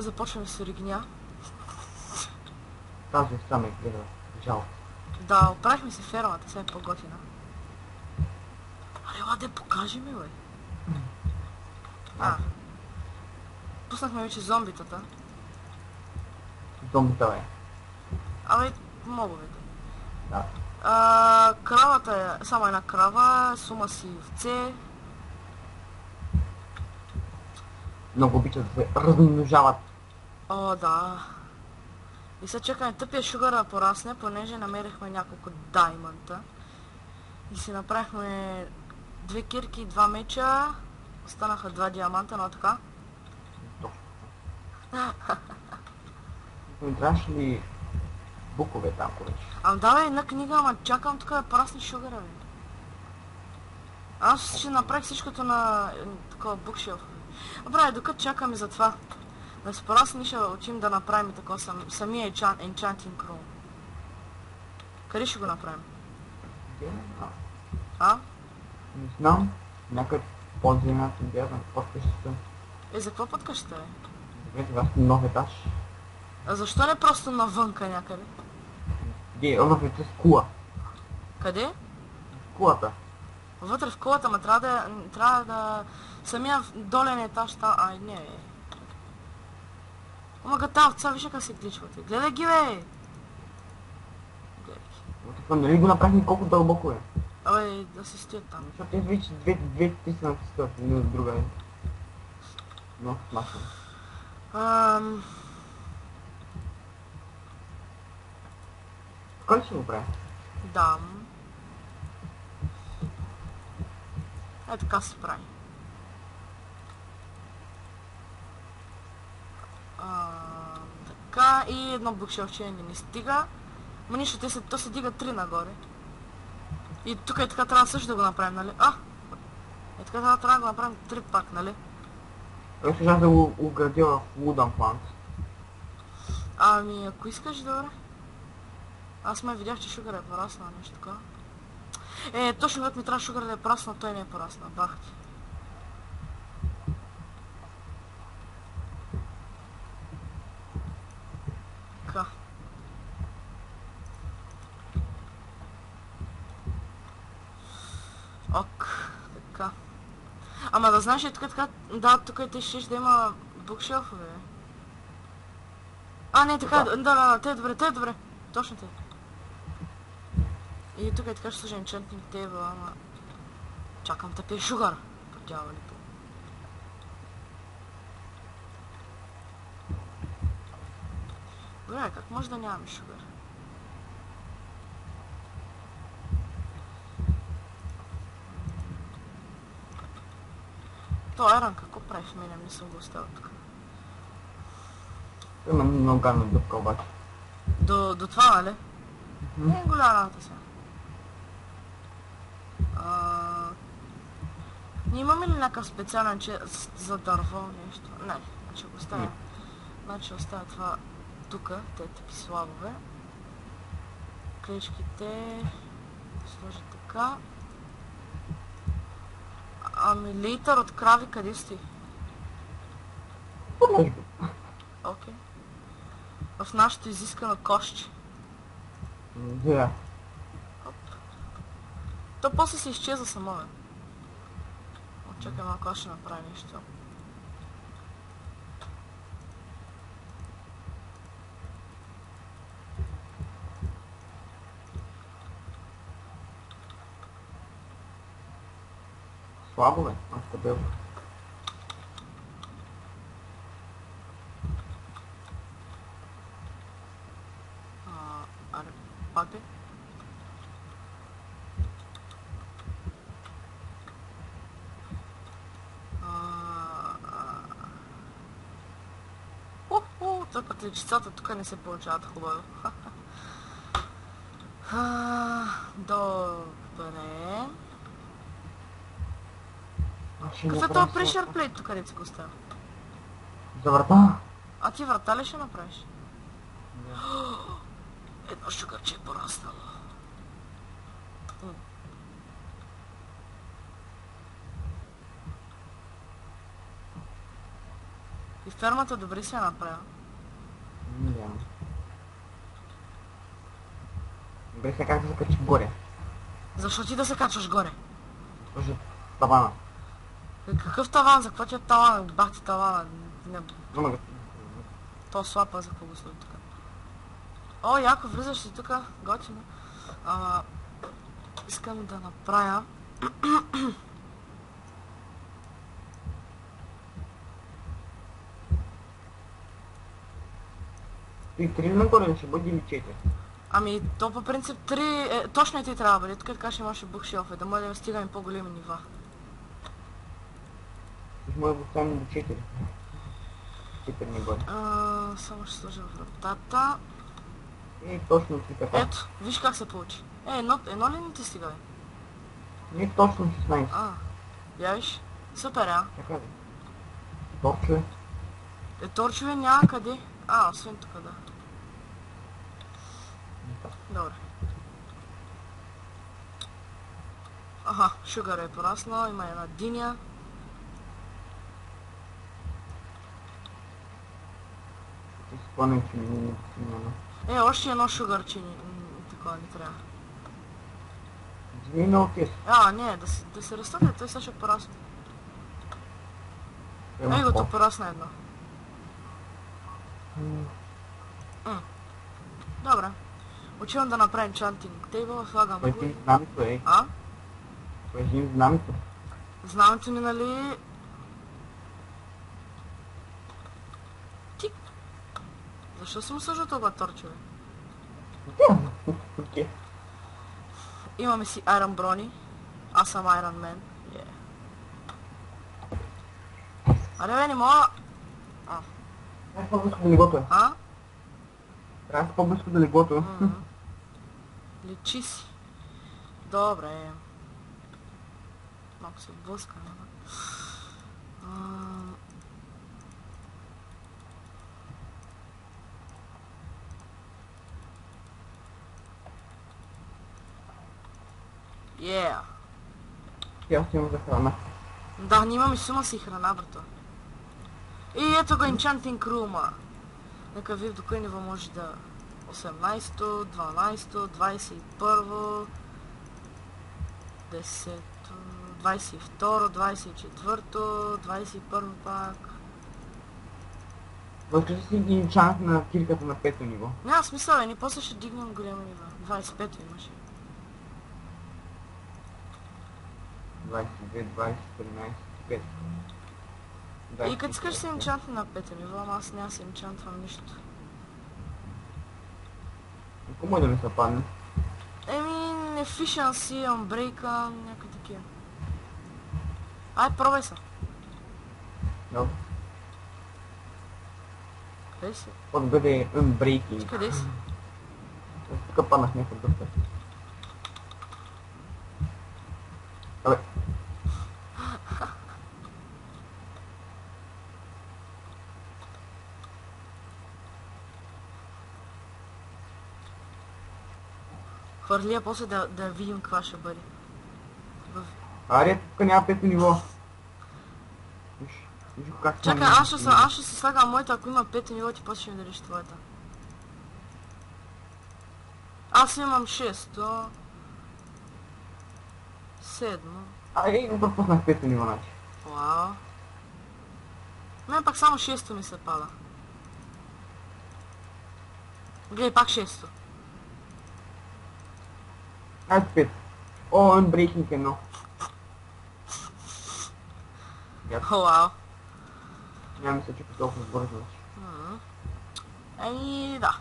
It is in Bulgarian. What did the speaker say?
започваме с ригня. Тази страна ме гледа. Жалко. Да, оправихме се фермата, сега е по-готина. Аре, ладе, покажи ми, бе. А. Пуснахме вече зомбитата. Зомбита, бе. Абе, мобовете. Да. Кравата е само една крава, сума си овце. Много обичат да се размножават. О, да. И сега чакаме тъпия шугър да порасне, понеже намерихме няколко даймонта. И си направихме 2 кирки и 2 меча. Останаха 2 диаманта, но така. Не трябваше ли букове там, кореш? Ама давай една книга, ама чакам тук да порасне шугъра, бе. Аз ще направих всичкото на такова букшелф. Добре, докато чакаме за това да се порасне, ще учим да направим такова самия enchanting room. Къде ще го направим? А? Не знам. Някъде под земята бягам, под къщата. За какво под къщата, бе? Добре, сега сме нов етаж. А защо не просто навънка някъде? Нов етаж с кула. Къде? С кулата. Вътре в колата, ма трябва да... Самия долен етаж та... Ай, не, бе. Ама та овца, виж как се гличвате. Гледай ги, бе! Гледай ги. Нали го направихме колко дълбоко е? Абе, да се стоят там. Защото те вече две са натискат една от друга. Но, смашно. Кой ще го прави? Да. Е, така се прави. Така, и едно букшелче не ни стига. Ма нищо, то се дига 3 нагоре. И тук е така трябва също да го направим, нали? Е така трябва да го направим 3 пак, нали? Той ще да го оградя в Wooden Plant. Ами, ако искаш, добре. Аз ме видях, че шугър е пораснал, нещо така. Точно когато ми трябва шугър да е пораснал, той не е пораснал. Бах ти. Така. Ок, така. Ама да знаеш, така, да, тук ти щеш да има букшелфове. Не, така, да, те е добре, точно те. И тук е така ще служа enchantment table, ама... Чакам да пие шугър, по дяволите. Добре, как може да нямаме шугър? То Еран, какво прави в мене? Не съм го оставил тук. Има много гадна дупка обаче. До това, нали? Не е голяма работа сега. Ние имаме ли някакъв специален за дърво нещо? Не, значи го оставя. Значи оставя това тук, те типи слабове. Клечките сложи така. Ами литър от крави къде сти? Окей. В нашето изискано кошче. Да. То после се изчезва само, бе. Чакай малко, аз ще направя нещо. Слабо, бе, стабилно. Аре, пак ли? Той път лечицата тук не се получават хубаво. Добре. Какво е това pressure plate тук, където си го оставя? За врата? А ти врата ли ще направиш? Едно шугърче е пораснало. И фермата добре си я направил. Няма. Добре, сега как да се качи горе? Защо ти да се качваш горе? Слушай, тавана. Какъв таван? За какво ти е таван? Бах ти тавана. Не, Няма го. то слапа за какво го сложи тук. О, яко, влизаш си тук. Готино. Искам да направя... И 3 нагоре ще бъде или 4? Ами, то по принцип 3... точно и ти трябва да бъде. Тук така ще имаше букшелфа, да може да стигаме по-големи нива. Ще може да стане до 4. 4 нагоре. Само ще сложа вратата. И точно ти така. Ето, виж как се получи. Едно ли не ти стига, бе? Не точно 16. Я виж. Супер, а? Така да. Торчове. Торчове няма къде. Освен тук, да. Добре. Аха, шугър е пораснал, има една диня. Ти си спомням, че ми няма. Още едно шугърче такова не трябва. Змей на отис. Не, да се разтъпне, той сега ще порасне. Его то порасна едно. Добре. Отивам да направим чантинг тейбъл, слагам го. Пъжим знамето, ей. Пъжим знамето. Знамето ми, нали... Тик. Защо съм сложил това торчове? Окей. Имаме си Iron Bronny. Аз съм Iron Man. Аре бе, не мога... Трябва по-близко до легото. Трябва по-близко до легото. Лечи си. Добре. Малко се блъска, Тя си има за храна. Да, ние имаме сума си храна, брато. И ето го Enchanting Room. Нека ви до кой ниво може да... 18-то, 12-то, 21-то, 10-то, 22-то, 24-то, 21-то пак. Възкажи си един шанс на кирката на 5-то ниво. Няма смисъл, ние после ще дигнем голяма нива. 25-то имаше. 22, 20, 13, 5. И като искаш се енчантни на 5-то ниво, ама аз няма се енчантвам нищо. Ако може да ми се падне? Efficiency, Unbreak, някакви такива. Пробай се. Добре. Къде си? От бъде Unbreaking. Къде си? Тук паднах някакъв дъвтър. Абе. Хвърли я после да видим каква ще бъде. Аре, тук няма 5-то ниво. Виж как Чакай, аз ще си слагам моята, ако има 5-то ниво, ти после ще ми дадеш твоята. Аз имам 6-то. 7-то. Го пропуснах 5-то ниво, значи. Вау. Мен пак само 6-то ми се пада. Гледай, пак 6-то. Айде 5. Unbreaking 1. Вау. Няма мисля, че по толкова бързо. Да.